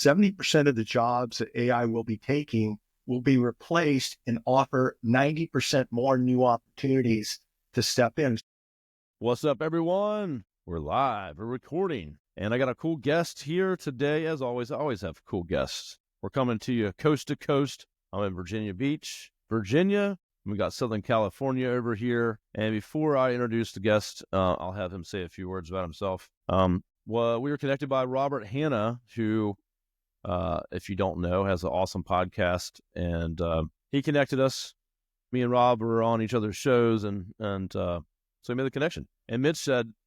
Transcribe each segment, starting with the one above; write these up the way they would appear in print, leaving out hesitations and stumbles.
70% of the jobs that AI will be taking will be replaced and offer 90% more new opportunities to step in. What's up, everyone? We're live, we're recording, and I got a cool guest here today. As always, I always have cool guests. We're coming to you coast to coast. I'm in Virginia Beach, Virginia. We got Southern California over here. And before I introduce the guest, I'll have him say a few words about himself. Well, we were connected by Robert Hanna, who, if you don't know, has an awesome podcast, and he connected us. Me and Rob were on each other's shows, and so we made the connection. And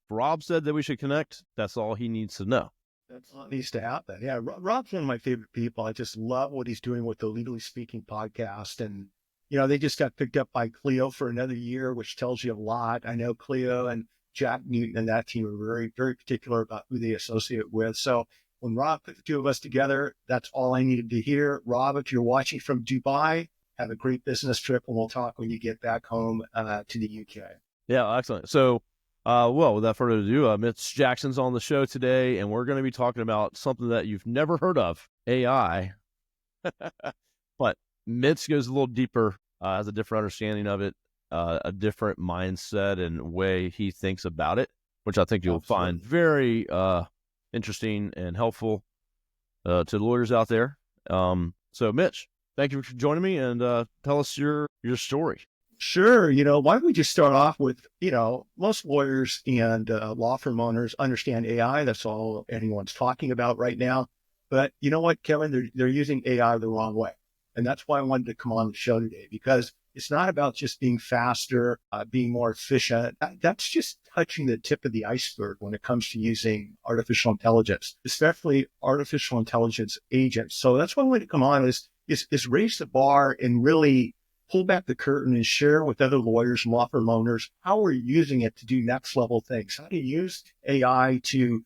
Rob said that we should connect. That's all he needs to know. That's what needs to happen. Yeah, Rob's one of my favorite people. I just love what he's doing with the Legally Speaking podcast. And, they just got picked up by Clio for another year, which tells you a lot. I know Clio and Jack Newton and that team are very, very particular about who they associate with. So when Rob put the two of us together, that's all I needed to hear. Rob, if you're watching from Dubai, have a great business trip, and we'll talk when you get back home to the UK. Yeah, excellent. So, well, without further ado, Mitch Jackson's on the show today, and we're going to be talking about something that you've never heard of, AI. But Mitch goes a little deeper, has a different understanding of it, a different mindset and way he thinks about it, which I think you'll find very interesting and helpful to the lawyers out there. So, Mitch, thank you for joining me, and tell us your story. Sure. Why don't we just start off with, most lawyers and law firm owners understand AI. That's all anyone's talking about right now. But you know what, Kevin? They're using AI the wrong way. And that's why I wanted to come on the show today, because it's not about just being faster, being more efficient. That's just touching the tip of the iceberg when it comes to using artificial intelligence, especially artificial intelligence agents. So that's why I wanted to come on is raise the bar and really pull back the curtain and share with other lawyers and law firm owners how we're using it to do next level things, how to use AI to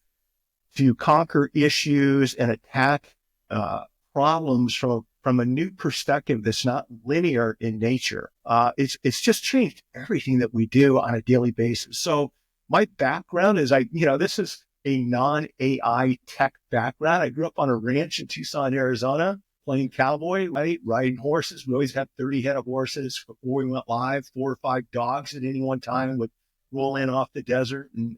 conquer issues and attack problems from a new perspective that's not linear in nature. It's just changed everything that we do on a daily basis. So my background is this is a non-AI tech background. I grew up on a ranch in Tucson, Arizona, playing cowboy, right? Riding horses. We always had 30 head of horses before we went live. 4 or 5 dogs at any one time would roll in off the desert and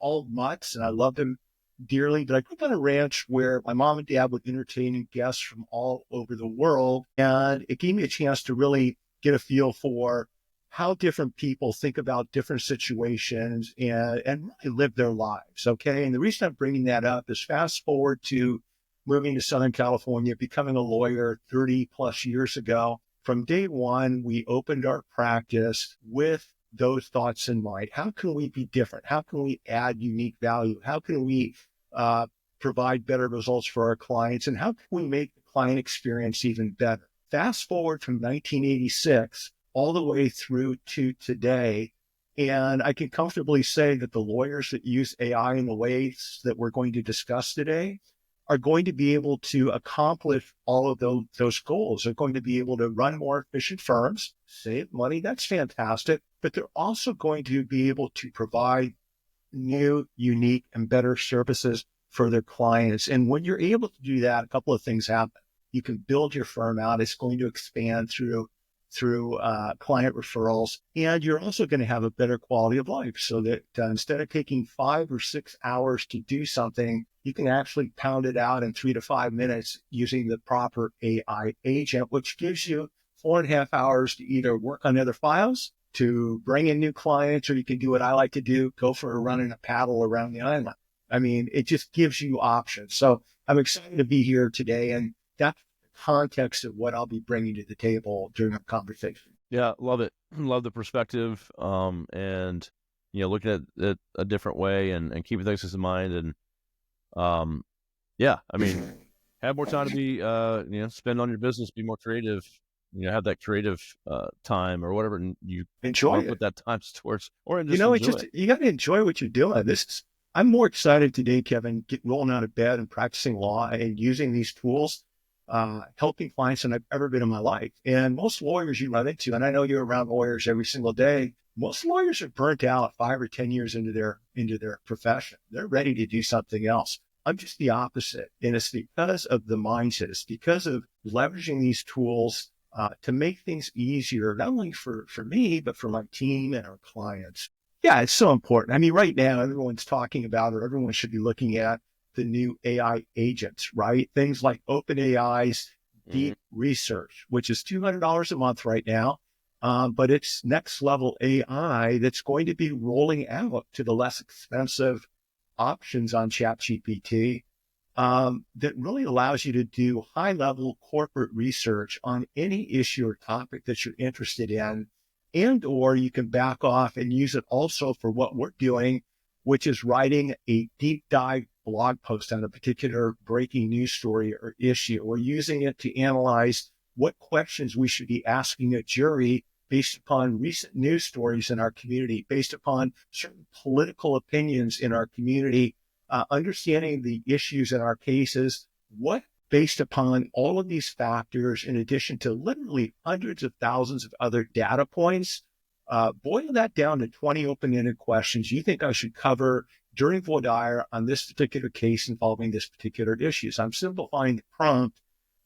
all mutts. And I loved them dearly. But I grew up on a ranch where my mom and dad would entertain guests from all over the world. And it gave me a chance to really get a feel for how different people think about different situations and really live their lives. Okay. And the reason I'm bringing that up is fast forward to moving to Southern California, becoming a lawyer 30 plus years ago. From day one, we opened our practice with those thoughts in mind. How can we be different? How can we add unique value? How can we provide better results for our clients? And how can we make the client experience even better? Fast forward from 1986 all the way through to today, and I can comfortably say that the lawyers that use AI in the ways that we're going to discuss today are going to be able to accomplish all of those goals. They're going to be able to run more efficient firms, save money. That's fantastic. But they're also going to be able to provide new, unique, and better services for their clients. And when you're able to do that, a couple of things happen. You can build your firm out. It's going to expand through client referrals. And you're also going to have a better quality of life so that instead of taking 5 or 6 hours to do something, you can actually pound it out in 3 to 5 minutes using the proper AI agent, which gives you 4.5 hours to either work on other files, to bring in new clients, or you can do what I like to do, go for a run and a paddle around the island. I mean, it just gives you options. So I'm excited to be here today, and that's the context of what I'll be bringing to the table during our conversation. Yeah, love it. Love the perspective, and looking at it a different way and keeping things in mind. And yeah, I mean, have more time to be, spend on your business, be more creative, have that creative time or whatever, and you enjoy it. Put that time towards, or you got to enjoy what you're doing. I'm more excited today, Kevin, rolling out of bed and practicing law and using these tools, helping clients than I've ever been in my life. And most lawyers you run into, and I know you're around lawyers every single day, most lawyers are burnt out 5 or 10 years into their profession. They're ready to do something else. I'm just the opposite. And it's because of the mindset. It's because of leveraging these tools to make things easier, not only for me, but for my team and our clients. Yeah, it's so important. I mean, right now, everyone's talking about, or everyone should be looking at the new AI agents, right? Things like OpenAI's Mhm. deep research, which is $200 a month right now. But it's next level AI that's going to be rolling out to the less expensive options on ChatGPT that really allows you to do high level corporate research on any issue or topic that you're interested in. And, or you can back off and use it also for what we're doing, which is writing a deep dive blog post on a particular breaking news story or issue, or using it to analyze what questions we should be asking a jury based upon recent news stories in our community, based upon certain political opinions in our community, understanding the issues in our cases, what based upon all of these factors, in addition to literally hundreds of thousands of other data points, boil that down to 20 open-ended questions you think I should cover during voir dire on this particular case involving this particular issue. So I'm simplifying the prompt,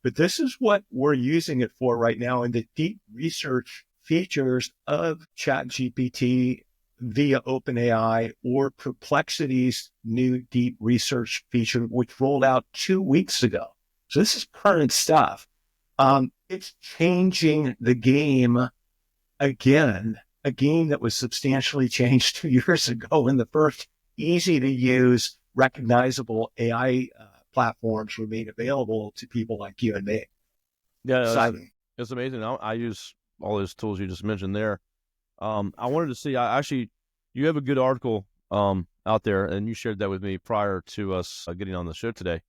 but this is what we're using it for right now in the deep research features of ChatGPT via OpenAI, or Perplexity's new deep research feature, which rolled out 2 weeks ago. So this is current stuff. It's changing the game again, a game that was substantially changed 2 years ago when the first easy to use, recognizable AI platforms were made available to people like you and me. Yeah, Exciting. it's amazing. I use all those tools you just mentioned there. I wanted to see, you have a good article out there, and you shared that with me prior to us getting on the show today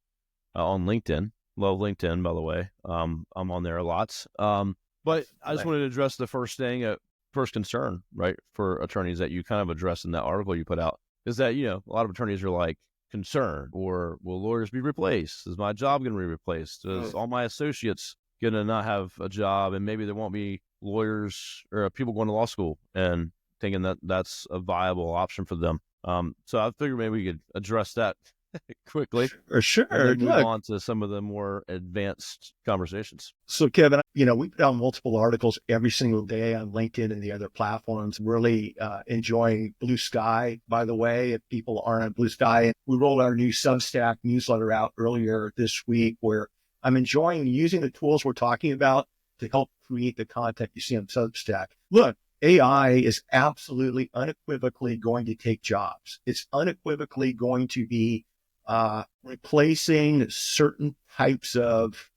on LinkedIn. Love LinkedIn, by the way. I'm on there a lot. But I just wanted to address the first thing, first concern, right, for attorneys that you kind of addressed in that article you put out, is that, a lot of attorneys are like concerned, or will lawyers be replaced? Is my job going to be replaced? Is all my associates going to not have a job? And maybe there won't be lawyers or people going to law school and thinking that that's a viable option for them. So I figured maybe we could address that quickly Sure. and then move Look, on to some of the more advanced conversations. so Kevin, we put out multiple articles every single day on LinkedIn and the other platforms. Really enjoying Blue Sky, by the way, if people aren't on Blue Sky. We rolled our new Substack newsletter out earlier this week, where I'm enjoying using the tools we're talking about to help create the content you see on Substack. Look, AI is absolutely unequivocally going to take jobs. It's unequivocally going to be replacing certain types of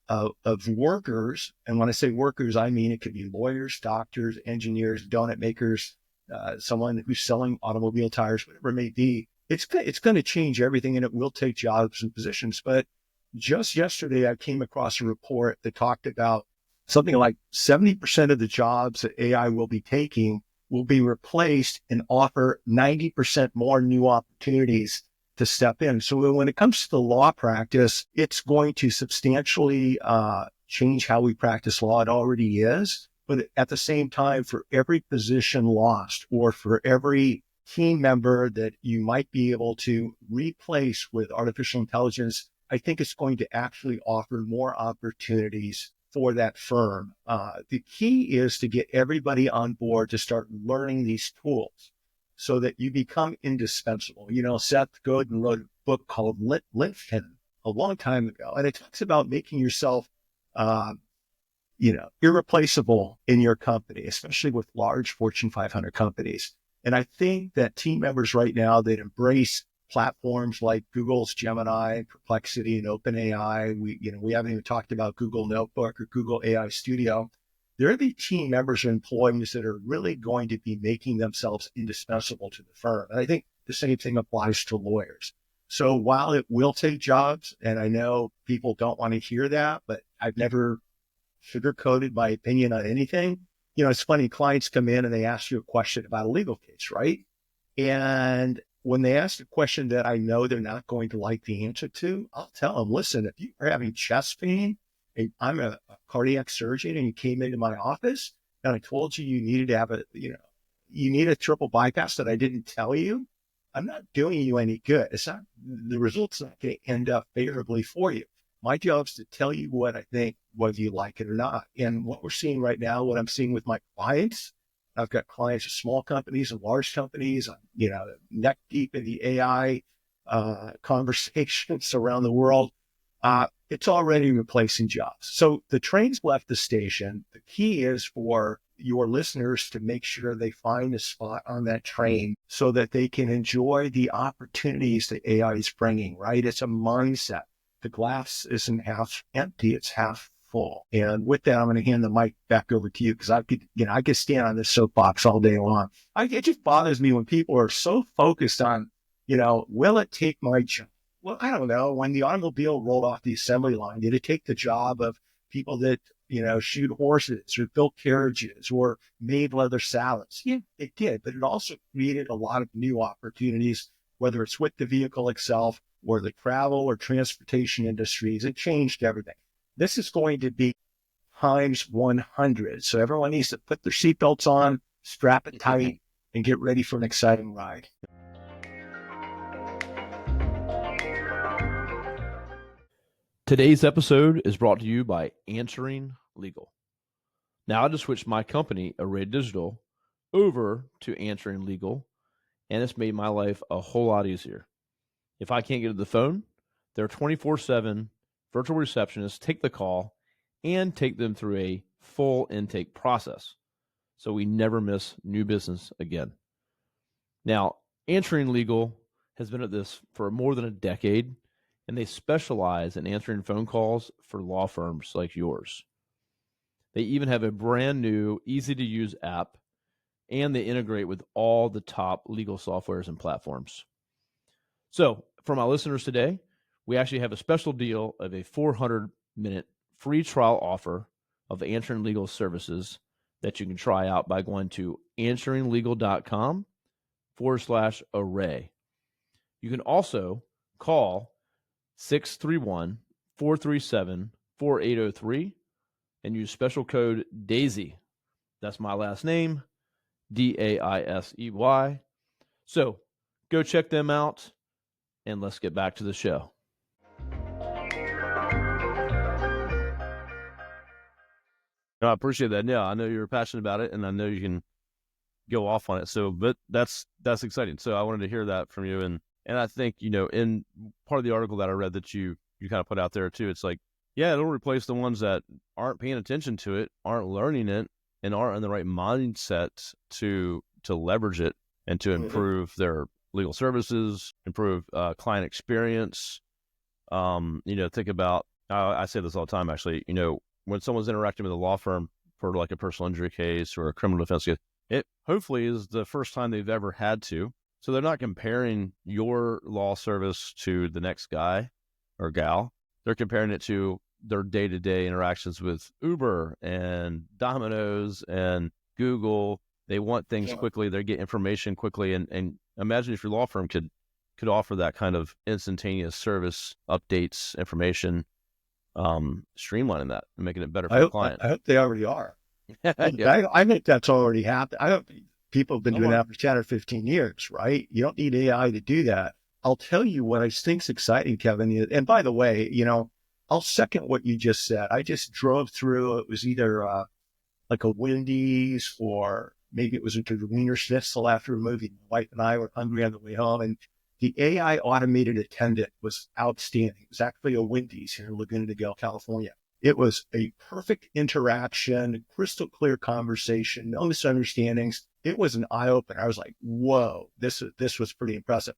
workers. And when I say workers, I mean it could be lawyers, doctors, engineers, donut makers, someone who's selling automobile tires, whatever it may be. It's going to change everything, and it will take jobs and positions. But just yesterday, I came across a report that talked about something like 70% of the jobs that AI will be taking will be replaced and offer 90% more new opportunities to step in. So when it comes to the law practice, it's going to substantially change how we practice law. It already is. But at the same time, for every position lost, or for every team member that you might be able to replace with artificial intelligence, I think it's going to actually offer more opportunities for that firm. The key is to get everybody on board to start learning these tools, so that you become indispensable. Seth Godin wrote a book called Lincoln a long time ago, and it talks about making yourself, irreplaceable in your company, especially with large Fortune 500 companies. And I think that team members right now that embrace platforms like Google's Gemini, Perplexity, and OpenAI, we haven't even talked about Google Notebook or Google AI Studio. They're the team members or employees that are really going to be making themselves indispensable to the firm. And I think the same thing applies to lawyers. So while it will take jobs, and I know people don't want to hear that, but I've never sugarcoated my opinion on anything. It's funny, clients come in and they ask you a question about a legal case, right? And when they ask a question that I know they're not going to like the answer to, I'll tell them, listen, if you are having chest pain, and I'm a cardiac surgeon, and you came into my office and I told you you needed to have you need a triple bypass that I didn't tell you, I'm not doing you any good. It's not, the result's not going to end up favorably for you. My job is to tell you what I think, whether you like it or not. And what we're seeing right now, what I'm seeing with my clients, I've got clients of small companies and large companies, neck deep in the AI conversations around the world. It's already replacing jobs. So the train's left the station. The key is for your listeners to make sure they find a spot on that train so that they can enjoy the opportunities that AI is bringing, right? It's a mindset. The glass isn't half empty, it's half full. And with that, I'm going to hand the mic back over to you because I could stand on this soapbox all day long. It just bothers me when people are so focused on, will it take my job? Well, I don't know. When the automobile rolled off the assembly line, did it take the job of people that, shoot horses or built carriages or made leather salads? Yeah, it did. But it also created a lot of new opportunities, whether it's with the vehicle itself or the travel or transportation industries. It changed everything. This is going to be times 100. So everyone needs to put their seatbelts on, strap it tight, and get ready for an exciting ride. Today's episode is brought to you by Answering Legal. Now I just switched my company, Array Digital, over to Answering Legal, and it's made my life a whole lot easier. If I can't get to the phone, their 24/7 virtual receptionists take the call and take them through a full intake process, so we never miss new business again. Now, Answering Legal has been at this for more than a decade, and they specialize in answering phone calls for law firms like yours. They even have a brand new, easy-to-use app, and they integrate with all the top legal softwares and platforms. So, for my listeners today, we actually have a special deal of a 400-minute free trial offer of Answering Legal services that you can try out by going to answeringlegal.com/array. You can also call 631-437-4803 and use special code DAISY. That's my last name, DAISEY. So go check them out, and let's get back to the show. I appreciate that. Yeah, I know you're passionate about it, and I know you can go off on it. So, but that's exciting. So I wanted to hear that from you, and I think, in part of the article that I read that you kind of put out there too, it's like, yeah, it'll replace the ones that aren't paying attention to it, aren't learning it, and aren't in the right mindset to leverage it and to improve their legal services, improve client experience. Think about, I say this all the time, actually, when someone's interacting with a law firm for like a personal injury case or a criminal defense case, it hopefully is the first time they've ever had to. So they're not comparing your law service to the next guy or gal. They're comparing it to their day-to-day interactions with Uber and Domino's and Google. They want things quickly. They get information quickly. And imagine if your law firm could offer that kind of instantaneous service, updates, information, streamlining that and making it better for the client. I hope they already are. Yeah. I think that's already happened. I hope people have been doing that for 10 or 15 years, right? You don't need AI to do that. I'll tell you what I think's exciting, Kevin. And by the way, I'll second what you just said. I just drove through, it was either like a Wendy's or maybe it was a Wiener Schnitzel after a movie. My wife and I were hungry on the way home, and the AI automated attendant was outstanding. It was actually a Wendy's here in Laguna de Gil, California. It was a perfect interaction, crystal clear conversation, no misunderstandings. It was an eye opener. I was like, whoa, this was pretty impressive.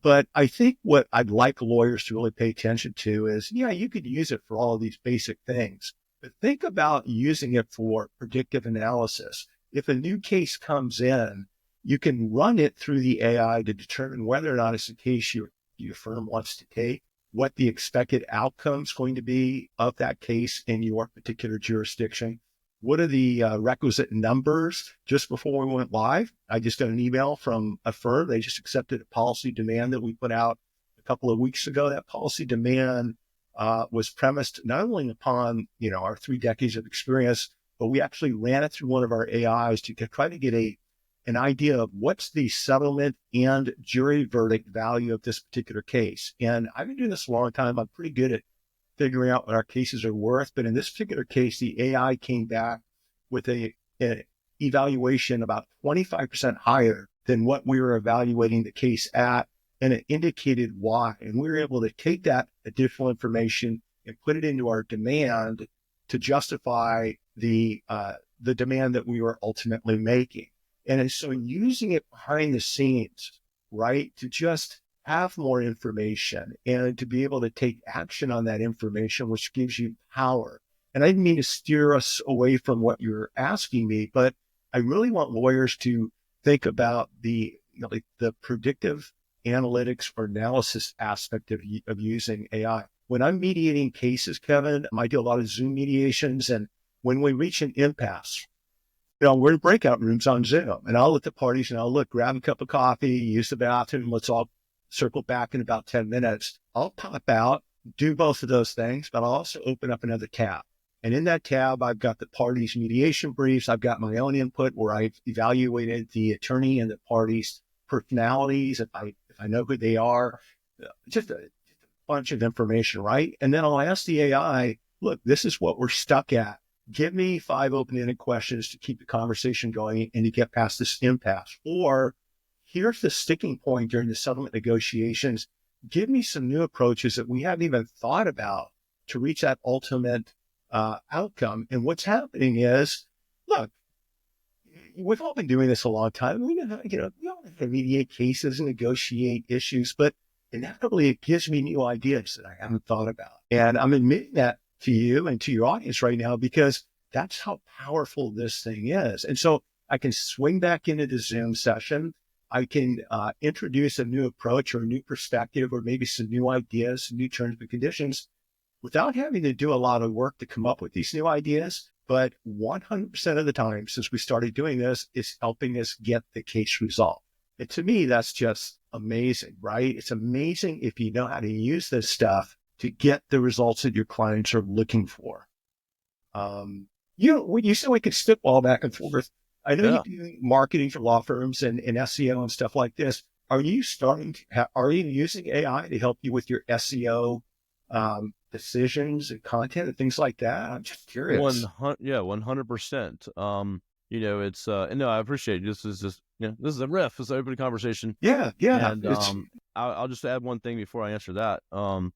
But I think what I'd like lawyers to really pay attention to is, you could use it for all of these basic things, but think about using it for predictive analysis. If a new case comes in, you can run it through the AI to determine whether or not it's a case your firm wants to take, what the expected outcome is going to be of that case in your particular jurisdiction. What are the requisite numbers? Just before we went live, I just got an email from a firm. They just accepted a policy demand that we put out a couple of weeks ago. That policy demand was premised not only upon, our 3 decades of experience, but we actually ran it through one of our AIs to try to get a an idea of what's the settlement and jury verdict value of this particular case. And I've been doing this a long time. I'm pretty good at figuring out what our cases are worth. But in this particular case, the AI came back with a evaluation about 25% higher than what we were evaluating the case at. And it indicated why. And we were able to take that additional information and put it into our demand to justify the demand that we were ultimately making. And so using it behind the scenes, right, to just have more information and to be able to take action on that information, which gives you power. And I didn't mean to steer us away from what you're asking me, but I really want lawyers to think about the predictive analytics or analysis aspect of using AI. When I'm mediating cases, Kevin, I do a lot of Zoom mediations, and when we reach an impasse, we're in breakout rooms on Zoom, and I'll let the parties, grab a cup of coffee, use the bathroom, let's all circle back in about 10 minutes. I'll pop out, do both of those things, but I'll also open up another tab. And in that tab, I've got the parties' mediation briefs. I've got my own input where I've evaluated the attorney and the parties' personalities, if I know who they are, just a bunch of information, right? And then I'll ask the AI, look, this is what we're stuck at. Give me 5 open-ended questions to keep the conversation going and to get past this impasse. Or here's the sticking point during the settlement negotiations. Give me some new approaches that we haven't even thought about to reach that ultimate outcome. And what's happening is, look, we've all been doing this a long time. We all have to mediate cases and negotiate issues, but inevitably it gives me new ideas that I haven't thought about. And I'm admitting that to you and to your audience right now, because that's how powerful this thing is. And so I can swing back into the Zoom session. I can introduce a new approach or a new perspective, or maybe some new ideas, some new terms and conditions, without having to do a lot of work to come up with these new ideas. But 100% of the time since we started doing this, it's helping us get the case resolved. And to me, that's just amazing, right? It's amazing if you know how to use this stuff to get the results that your clients are looking for. When you said we could spitball back and forth, I know you do marketing for law firms and SEO and stuff like this. Are you using AI to help you with your SEO decisions and content and things like that? I'm just curious. 100%. It's no, I appreciate it. This is just this is a riff. It's an open conversation. Yeah. And I'll just add one thing before I answer that. I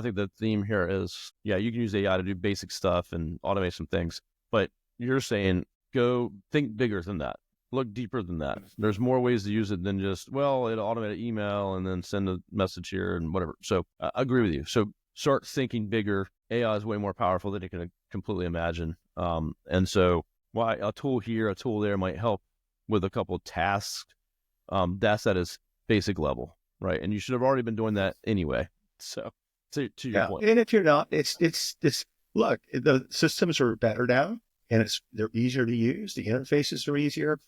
think the theme here is, you can use AI to do basic stuff and automate some things, but you're saying go think bigger than that. Look deeper than that. There's more ways to use it than just, it'll automate an email and then send a message here and whatever. So I agree with you. So start thinking bigger. AI is way more powerful than you can completely imagine. And so why a tool here, a tool there might help with a couple of tasks. That's at its basic level, right? And you should have already been doing that anyway. So to your point. And if you're not, it's look, the systems are better now, and they're easier to use. The interfaces are easier.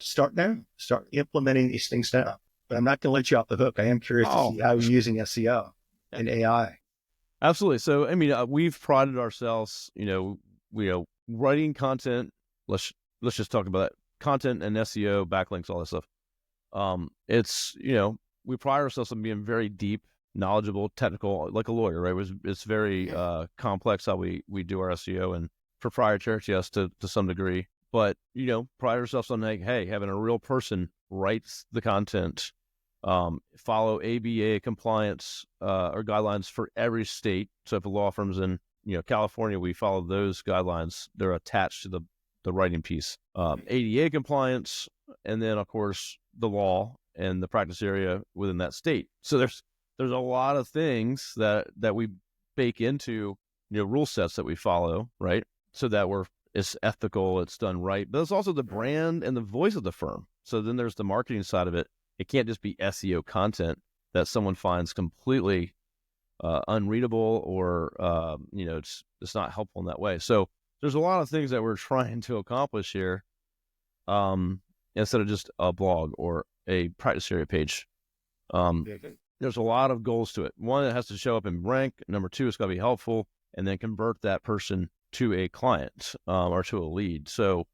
Start now. Start implementing these things now. But I'm not going to let you off the hook. I am curious to see how you're using SEO and AI. Absolutely. So, we've prided ourselves, writing content. Let's just talk about that. Content and SEO, backlinks, all that stuff. We pride ourselves on being very deep, knowledgeable, technical, like a lawyer, right? It's very complex how we do our SEO, and proprietary to us to some degree. But, pride ourselves on having a real person writes the content, follow ABA compliance or guidelines for every state. So if a law firm's in, California, we follow those guidelines. They're attached to the writing piece. ADA compliance, and then, of course, the law and the practice area within that state. So there's a lot of things that we bake into, rule sets that we follow, right? So that it's ethical, it's done right. But it's also the brand and the voice of the firm. So then there's the marketing side of it. It can't just be SEO content that someone finds completely unreadable or, it's not helpful in that way. So there's a lot of things that we're trying to accomplish here instead of just a blog or a practice area page. There's a lot of goals to it. One, it has to show up in rank. Number two, it's got to be helpful, and then convert that person to a client or to a lead. So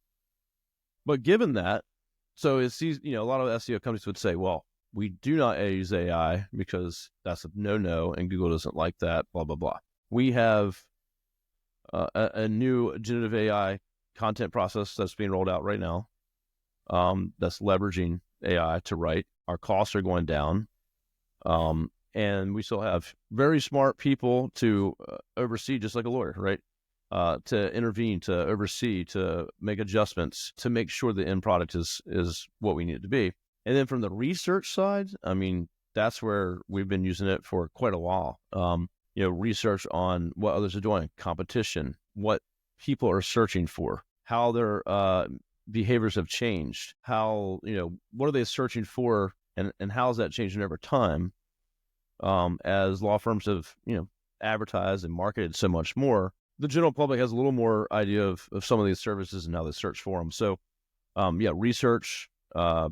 But given that, so it's, a lot of SEO companies would say, well, we do not use AI because that's a no-no and Google doesn't like that, blah, blah, blah. We have a new generative AI content process that's being rolled out right now, that's leveraging AI to write. Our costs are going down. And we still have very smart people to oversee, just like a lawyer, right? To intervene, to oversee, to make adjustments, to make sure the end product is what we need it to be. And then from the research side, I mean, that's where we've been using it for quite a while. Research on what others are doing, competition, what people are searching for, how their behaviors have changed, how, what are they searching for, and how is that changing over time? As law firms have, advertised and marketed so much more, the general public has a little more idea of some of these services and how they search for them. So, research,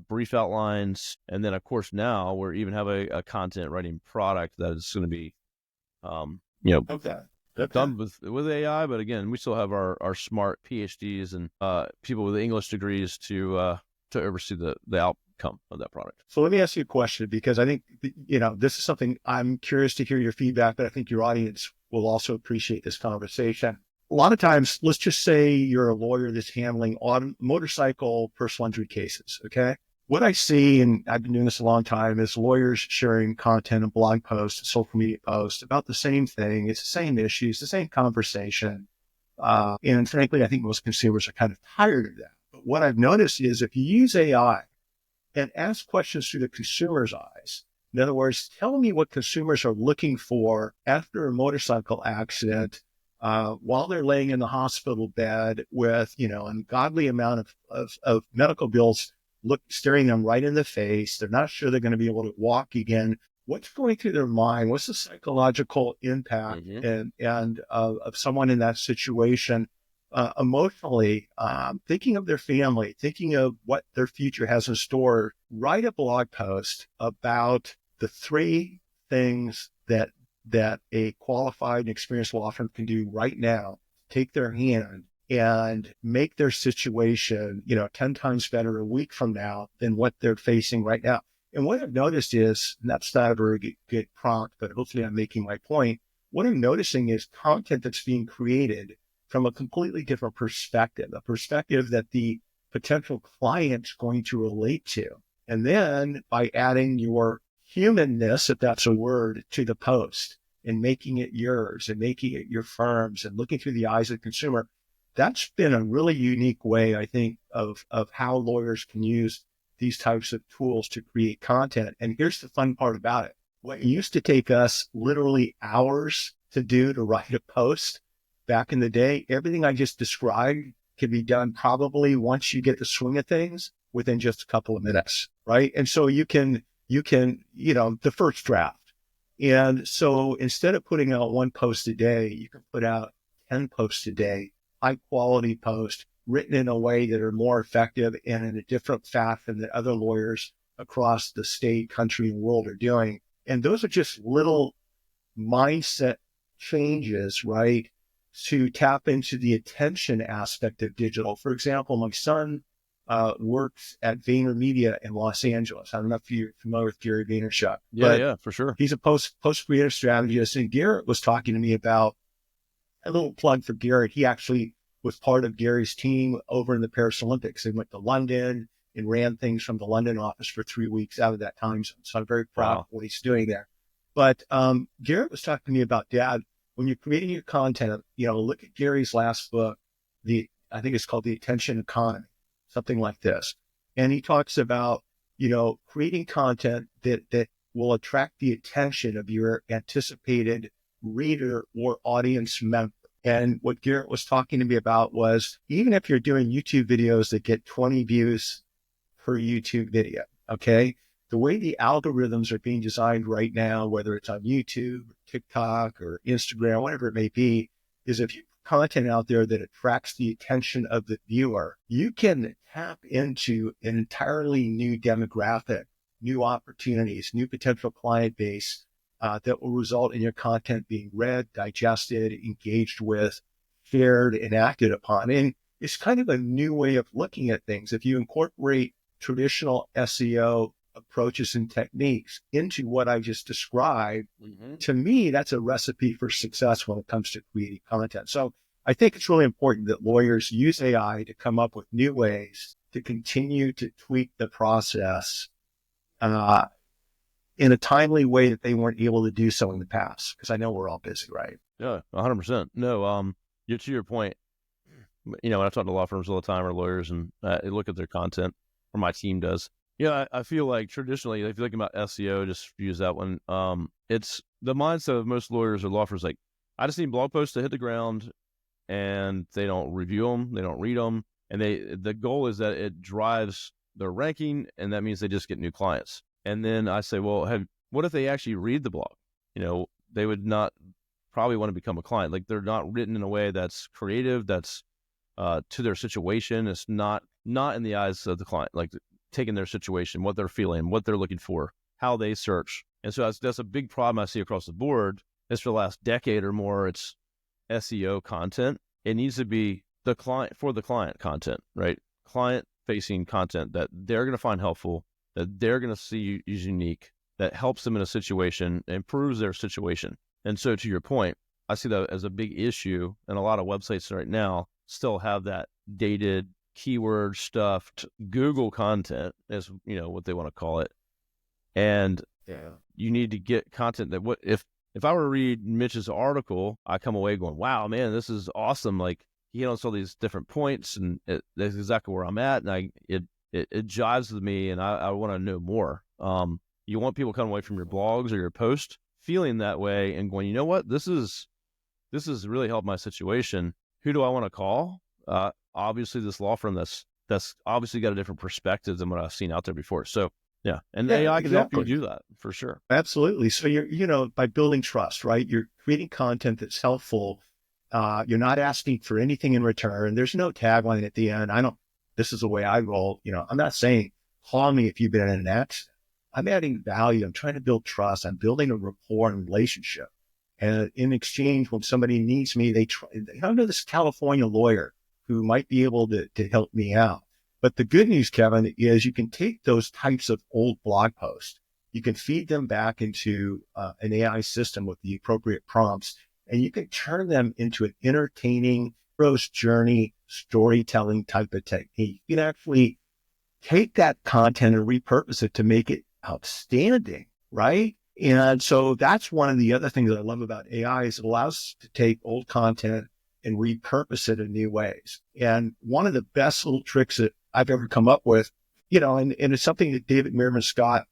brief outlines, and then of course now we even have a content writing product that is going to be, Okay. done with AI. But again, we still have our smart PhDs and people with English degrees to oversee the outcome of that product. So let me ask you a question, because I think, this is something I'm curious to hear your feedback, but I think your audience will also appreciate this conversation. A lot of times, let's just say you're a lawyer that's handling motorcycle personal injury cases, okay? What I see, and I've been doing this a long time, is lawyers sharing content and blog posts, social media posts about the same thing. It's the same issues, the same conversation. And frankly, I think most consumers are kind of tired of that. But what I've noticed is if you use AI and ask questions through the consumer's eyes, in other words, tell me what consumers are looking for after a motorcycle accident, while they're laying in the hospital bed with, an ungodly amount of medical bills staring them right in the face. They're not sure they're going to be able to walk again. What's going through their mind? What's the psychological impact and of someone in that situation, emotionally, thinking of their family, thinking of what their future has in store? Write a blog post about the 3 things that a qualified and experienced law firm can do right now, take their hand and make their situation, 10 times better a week from now than what they're facing right now. And what I've noticed is, and that's not a very good prompt, but hopefully I'm making my point. What I'm noticing is content that's being created from a completely different perspective, a perspective that the potential client's going to relate to. And then by adding your humanness, if that's a word, to the post and making it yours and making it your firm's and looking through the eyes of the consumer, that's been a really unique way, I think, of how lawyers can use these types of tools to create content. And here's the fun part about it. What used to take us literally hours to do to write a post back in the day, everything I just described can be done probably, once you get the swing of things, within just a couple of minutes, right? And so you can, the first draft. And so instead of putting out 1 post a day, you can put out 10 posts a day, high quality posts written in a way that are more effective and in a different fashion that other lawyers across the state, country, and world are doing. And those are just little mindset changes, right, to tap into the attention aspect of digital. For example, my son works at VaynerMedia in Los Angeles. I don't know if you're familiar with Gary Vaynerchuk. Yeah, for sure. He's a post-creative strategist. And Garrett was talking to me about, a little plug for Garrett. He actually was part of Gary's team over in the Paris Olympics. They went to London and ran things from the London office for 3 weeks out of that time zone. So I'm very proud of what he's doing there. But Garrett was talking to me about, Dad, when you're creating your content, look at Gary's last book, I think it's called The Attention Economy, something like this. And he talks about, creating content that will attract the attention of your anticipated reader or audience member. And what Garrett was talking to me about was, even if you're doing YouTube videos that get 20 views per YouTube video, okay, the way the algorithms are being designed right now, whether it's on YouTube, TikTok, or Instagram, whatever it may be, is if you put content out there that attracts the attention of the viewer, you can tap into an entirely new demographic, new opportunities, new potential client base that will result in your content being read, digested, engaged with, shared, and acted upon. And it's kind of a new way of looking at things. If you incorporate traditional SEO approaches and techniques into what I just described, to me, that's a recipe for success when it comes to creating content. So I think it's really important that lawyers use AI to come up with new ways to continue to tweak the process in a timely way that they weren't able to do so in the past. Because I know we're all busy, right? Yeah, 100%. No, you're to your point. When I talk to law firms all the time or lawyers and I look at their content, or my team does. Yeah, I feel like traditionally, if you're thinking about SEO, just use that one. It's the mindset of most lawyers or law firms like, I just need blog posts to hit the ground, and they don't review them, they don't read them, and the goal is that it drives their ranking, and that means they just get new clients. And then I say, well, what if they actually read the blog? They would not probably want to become a client. Like, they're not written in a way that's creative, that's to their situation. It's not in the eyes of the client, like taking their situation, what they're feeling, what they're looking for, how they search. And so that's a big problem I see across the board. Is for the last decade or more, it's SEO content. It needs to be for the client content, right? Client facing content that they're going to find helpful, that they're going to see is unique, that helps them in a situation, improves their situation. And so to your point, I see that as a big issue, and a lot of websites right now still have that dated, keyword stuffed Google content, as what they want to call it. And you need to get content that if I were to read Mitch's article, I come away going, wow, man, this is awesome. Like, he hits all these different points, and that's exactly where I'm at. And it jives with me, and I want to know more. You want people coming away from your blogs or your post feeling that way and going, you know what, this is really helped my situation. Who do I want to call? Obviously this law firm that's obviously got a different perspective than what I've seen out there before. So AI can help you do that for sure. Absolutely. So you're, by building trust, right? You're creating content that's helpful. You're not asking for anything in return. There's no tagline at the end. This is the way I roll. I'm not saying, call me if you've been in an accident. I'm adding value. I'm trying to build trust. I'm building a rapport and relationship. And in exchange, when somebody needs me, they know this California lawyer who might be able to help me out. But the good news, Kevin, is you can take those types of old blog posts, you can feed them back into an AI system with the appropriate prompts, and you can turn them into an entertaining hero's journey storytelling type of technique. You can actually take that content and repurpose it to make it outstanding, right? And so that's one of the other things that I love about AI is it allows us to take old content and repurpose it in new ways. And one of the best little tricks that I've ever come up with, and it's something that David Meerman Scott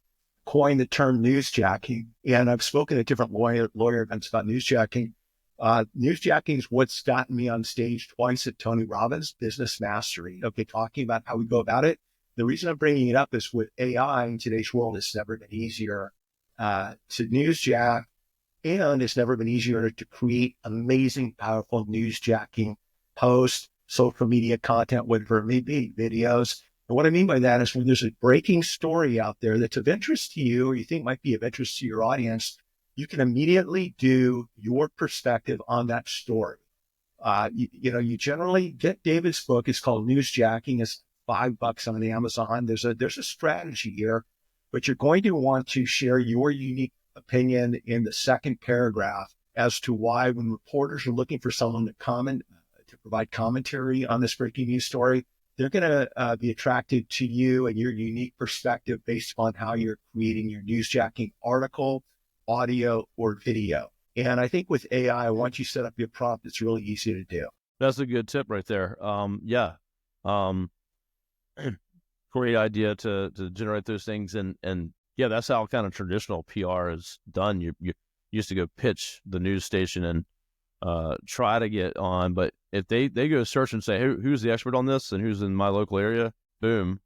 coined the term newsjacking. And I've spoken at different lawyer events about newsjacking. Newsjacking is what's gotten me on stage twice at Tony Robbins' Business Mastery. Okay, talking about how we go about it. The reason I'm bringing it up is with AI in today's world, it's never been easier to newsjack, and it's never been easier to create amazing, powerful newsjacking posts, social media content, whatever it may be, videos. And what I mean by that is when there's a breaking story out there that's of interest to you or you think might be of interest to your audience, you can immediately do your perspective on that story. You generally get David's book. It's called Newsjacking. It's $5 on Amazon. There's a strategy here, but you're going to want to share your unique opinion in the second paragraph as to why, when reporters are looking for someone to provide commentary on this breaking news story, they're going to be attracted to you and your unique perspective based upon how you're creating your newsjacking article, audio, or video. And I think with AI, once you set up your prompt, it's really easy to do. That's a good tip right there. Great idea to generate those things. And yeah, that's how kind of traditional PR is done. You used to go pitch the news station and try to get on, but if they go search and say, who's the expert on this and who's in my local area, boom,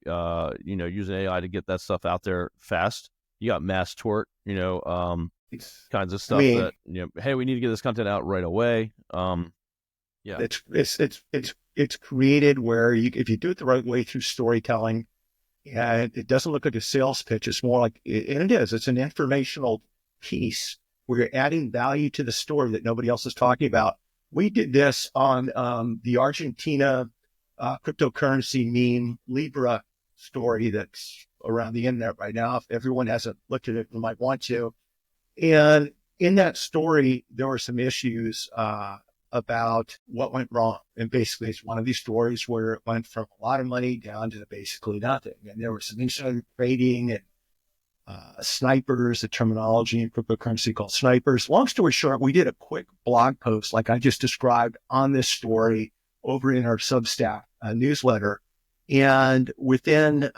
using AI to get that stuff out there fast. You got mass tort, kinds of stuff that, hey, we need to get this content out right away. Yeah, it's created where if you do it the right way through storytelling, and it doesn't look like a sales pitch. It's more like, and it's an informational piece where you're adding value to the story that nobody else is talking about. We did this on the Argentina cryptocurrency meme Libra story that's around the internet right now. If everyone hasn't looked at it, you might want to. And in that story, there were some issues about what went wrong. And basically, it's one of these stories where it went from a lot of money down to basically nothing. And there was some insider trading and snipers, the terminology in cryptocurrency called snipers. Long story short, we did a quick blog post, like I just described, on this story over in our Substack newsletter. And within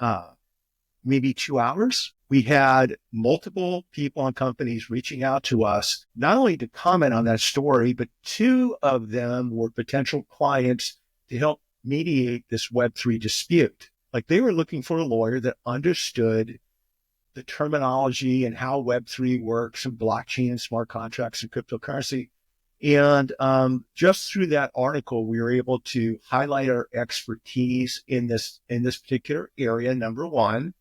maybe 2 hours, we had multiple people and companies reaching out to us, not only to comment on that story, but 2 of them were potential clients to help mediate this Web3 dispute. Like they were looking for a lawyer that understood the terminology and how Web3 works and blockchain and smart contracts and cryptocurrency. And just through that article, we were able to highlight our expertise in this particular area, number one.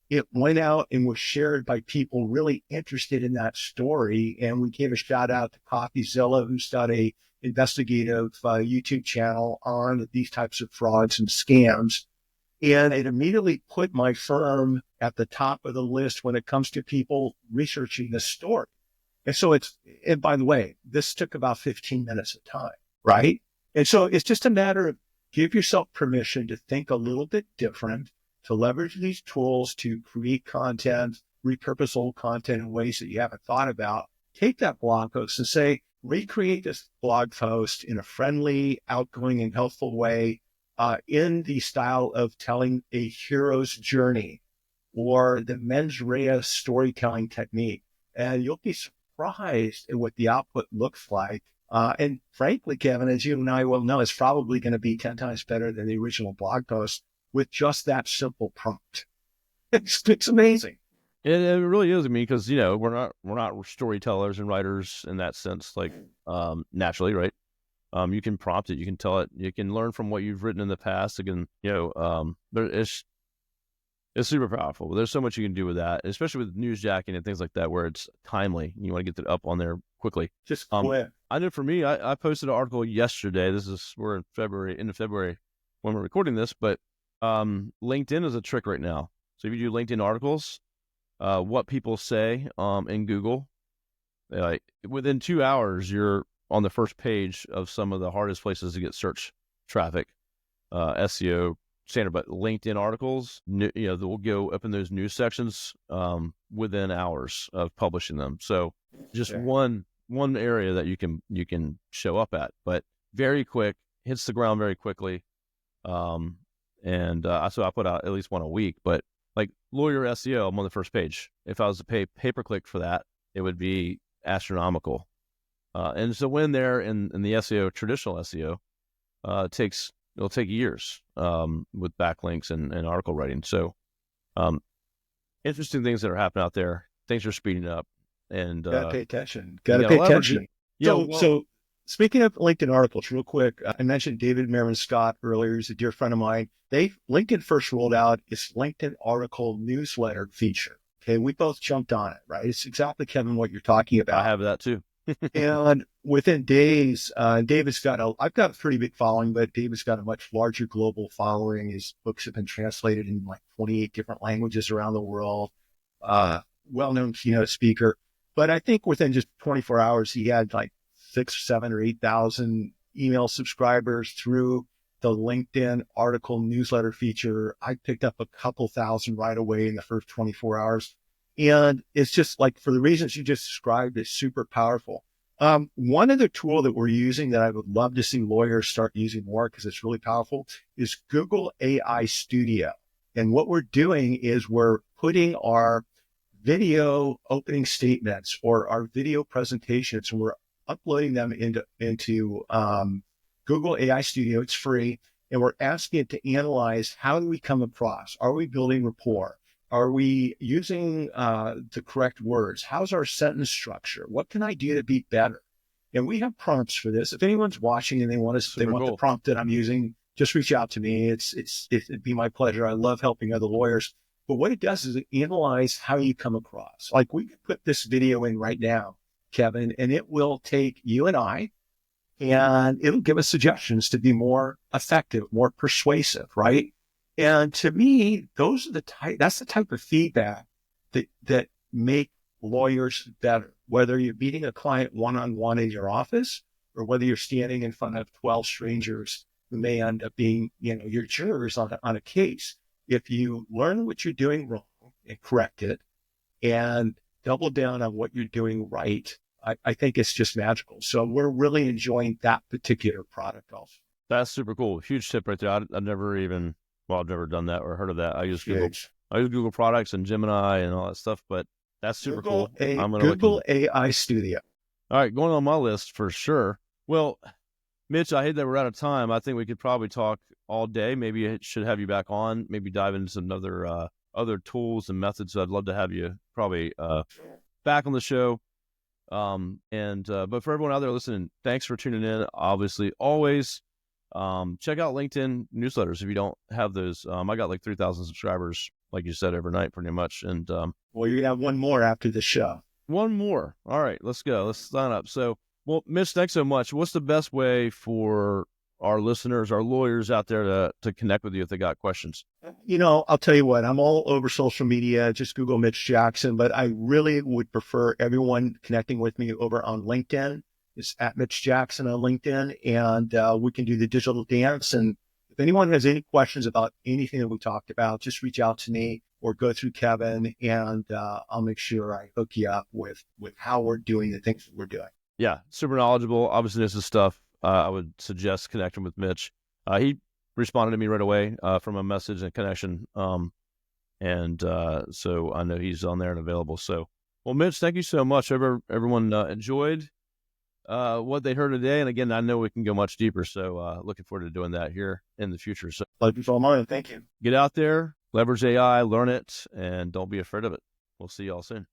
It went out and was shared by people really interested in that story. And we gave a shout out to CoffeeZilla, who's got a investigative YouTube channel on these types of frauds and scams. And it immediately put my firm at the top of the list when it comes to people researching this story. And so and by the way, this took about 15 minutes of time, right? And so it's just a matter of give yourself permission to think a little bit different, to leverage these tools to create content, repurpose old content in ways that you haven't thought about. Take that blog post and say, recreate this blog post in a friendly, outgoing, and helpful way, in the style of telling a hero's journey or the mens rea storytelling technique. And you'll be surprised at what the output looks like. And frankly, Kevin, as you and I well know, it's probably going to be 10 times better than the original blog post with just that simple prompt. It's amazing. It really is. I mean, because we're not storytellers and writers in that sense, like naturally, right? You can prompt it, you can tell it, you can learn from what you've written in the past. Again, it's super powerful. There's so much you can do with that, especially with newsjacking and things like that, where it's timely. You want to get it up on there quickly. Just quick. I know for me, I posted an article yesterday. We're in February, end of February when we're recording this, but LinkedIn is a trick right now. So if you do LinkedIn articles, what people say in Google, like within 2 hours, you're on the first page of some of the hardest places to get search traffic, SEO standard, but LinkedIn articles, they'll go up in those news sections within hours of publishing them. So just one area that you can show up at, but very quick, hits the ground very quickly. So I put out at least one a week, but like lawyer SEO, I'm on the first page. If I was to pay pay-per-click for that, it would be astronomical. And so when they're in the SEO, traditional SEO, it'll take years with backlinks and article writing. So interesting things that are happening out there. Things are speeding up, and gotta pay attention. So speaking of LinkedIn articles, real quick, I mentioned David Merriman Scott earlier. He's a dear friend of mine. LinkedIn first rolled out its LinkedIn article newsletter feature. Okay, we both jumped on it, right? It's exactly, Kevin, what you're talking about. I have that too. And within days, I've got a pretty big following, but David's got a much larger global following. His books have been translated in like 28 different languages around the world. Well-known keynote speaker. But I think within just 24 hours, he had like 6, 7, or 8,000 email subscribers through the LinkedIn article newsletter feature. I picked up a couple thousand right away in the first 24 hours. And it's just like, for the reasons you just described, it's super powerful. One other tool that we're using that I would love to see lawyers start using more because it's really powerful is Google AI Studio. And what we're doing is we're putting our video opening statements or our video presentations, and we're uploading them into Google AI Studio. It's free. And we're asking it to analyze, how do we come across? Are we building rapport? Are we using the correct words? How's our sentence structure? What can I do to be better? And we have prompts for this. If anyone's watching and they want the prompt that I'm using, just reach out to me. It'd be my pleasure. I love helping other lawyers. But what it does is it analyze how you come across. Like we could put this video in right now, Kevin, and it will take you and I and it'll give us suggestions to be more effective, more persuasive, right? And to me, that's the type of feedback that make lawyers better, whether you're meeting a client one-on-one in your office or whether you're standing in front of 12 strangers who may end up being, your jurors on a case. If you learn what you're doing wrong and correct it and double down on what you're doing right, I think it's just magical. So we're really enjoying that particular product also. That's super cool. Huge tip right there. I've never done that or heard of that. I use Google products and Gemini and all that stuff, but that's super cool. I'm going to Google AI Studio. All right, going on my list for sure. Well, Mitch, I hate that we're out of time. I think we could probably talk all day. Maybe I should have you back on, maybe dive into some other tools and methods. So I'd love to have you probably back on the show. But for everyone out there listening, thanks for tuning in. Obviously, always check out LinkedIn newsletters if you don't have those. I got like 3,000 subscribers, like you said, overnight pretty much. And well, you're gonna have one more after the show. One more. All right, let's go. Let's sign up. So, well, Mitch, thanks so much. What's the best way for our listeners, our lawyers out there to connect with you if they got questions? I'll tell you what, I'm all over social media. Just Google Mitch Jackson, but I really would prefer everyone connecting with me over on LinkedIn. It's at Mitch Jackson on LinkedIn, and we can do the digital dance. And if anyone has any questions about anything that we talked about, just reach out to me or go through Kevin, and I'll make sure I hook you up with how we're doing the things that we're doing. Yeah, super knowledgeable. Obviously, this is stuff I would suggest connecting with Mitch. He responded to me right away from a message and connection. So I know he's on there and available. So, well, Mitch, thank you so much. Everyone enjoyed what they heard today. And again, I know we can go much deeper. So looking forward to doing that here in the future. So, pleasure's all mine. Thank you. Get out there, leverage AI, learn it, and don't be afraid of it. We'll see y'all soon.